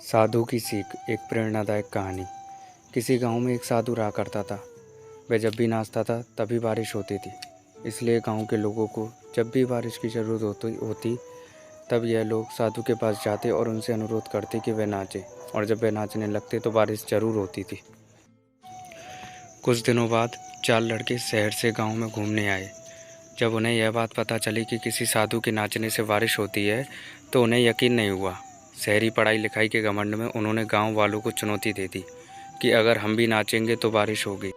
साधु की सीख। एक प्रेरणादायक कहानी। किसी गांव में एक साधु रहा करता था। वह जब भी नाचता था तभी बारिश होती थी। इसलिए गांव के लोगों को जब भी बारिश की ज़रूरत होती तब यह लोग साधु के पास जाते और उनसे अनुरोध करते कि वह नाचे, और जब वह नाचने लगते तो बारिश ज़रूर होती थी। कुछ दिनों बाद 4 लड़के शहर से गांव में घूमने आए। जब उन्हें यह बात पता चली कि किसी साधु के नाचने से बारिश होती है तो उन्हें यकीन नहीं हुआ। शहरी पढ़ाई लिखाई के घमंड में उन्होंने गांव वालों को चुनौती दे दी कि अगर हम भी नाचेंगे तो बारिश होगी,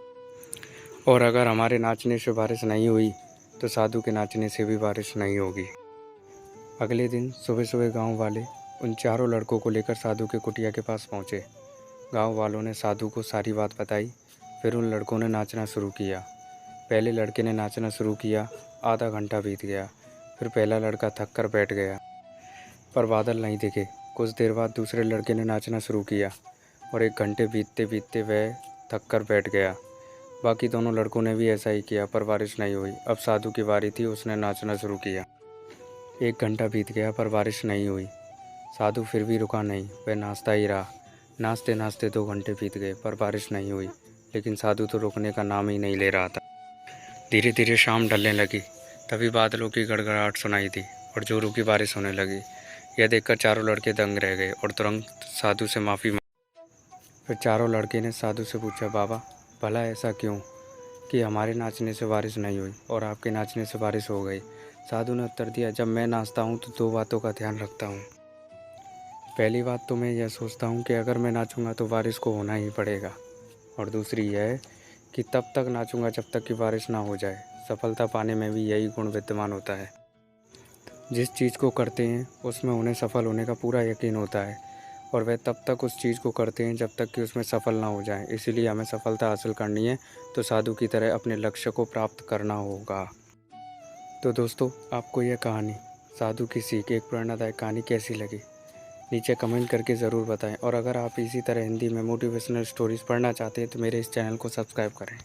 और अगर हमारे नाचने से बारिश नहीं हुई तो साधु के नाचने से भी बारिश नहीं होगी। अगले दिन सुबह सुबह गांव वाले उन चारों लड़कों को लेकर साधु के कुटिया के पास पहुंचे। गांव वालों ने साधु को सारी बात बताई। फिर उन लड़कों ने नाचना शुरू किया। पहले लड़के ने नाचना शुरू किया। आधा घंटा बीत गया। फिर पहला लड़का थक कर बैठ गया, पर बादल नहीं दिखे। कुछ देर बाद दूसरे लड़के ने नाचना शुरू किया और 1 घंटे बीतते बीतते वह थक कर बैठ गया। बाकी दोनों लड़कों ने भी ऐसा ही किया, पर बारिश नहीं हुई। अब साधु की बारी थी, उसने नाचना शुरू किया। 1 घंटा बीत गया पर बारिश नहीं हुई। साधु फिर भी रुका नहीं, वह नाचता ही रहा। नाचते नाचते 2 घंटे बीत गए पर बारिश नहीं हुई, लेकिन साधु तो रुकने का नाम ही नहीं ले रहा था। धीरे धीरे शाम ढलने लगी। तभी बादलों की गड़गड़ाहट सुनाई दी और जोरों की बारिश होने लगी। यह देखकर चारों लड़के दंग रह गए और तुरंत साधु से माफ़ी मांगी। फिर चारों लड़के ने साधु से पूछा, बाबा भला ऐसा क्यों कि हमारे नाचने से बारिश नहीं हुई और आपके नाचने से बारिश हो गई? साधु ने उत्तर दिया, जब मैं नाचता हूँ तो 2 बातों का ध्यान रखता हूँ। पहली बात तो मैं यह सोचता हूँ कि अगर मैं नाचूंगा तो बारिश को होना ही पड़ेगा, और दूसरी यह है कि तब तक नाचूंगा जब तक कि बारिश ना हो जाए। सफलता पाने में भी यही गुण विद्यमान होता है। जिस चीज़ को करते हैं उसमें उन्हें सफल होने का पूरा यकीन होता है, और वह तब तक उस चीज़ को करते हैं जब तक कि उसमें सफल ना हो जाए। इसीलिए हमें सफलता हासिल करनी है तो साधु की तरह अपने लक्ष्य को प्राप्त करना होगा। तो दोस्तों, आपको यह कहानी साधु की सीख, एक प्रेरणादायक कहानी कैसी लगी? नीचे कमेंट करके ज़रूर बताएं, और अगर आप इसी तरह हिंदी में मोटिवेशनल स्टोरीज़ पढ़ना चाहते हैं तो मेरे इस चैनल को सब्सक्राइब करें।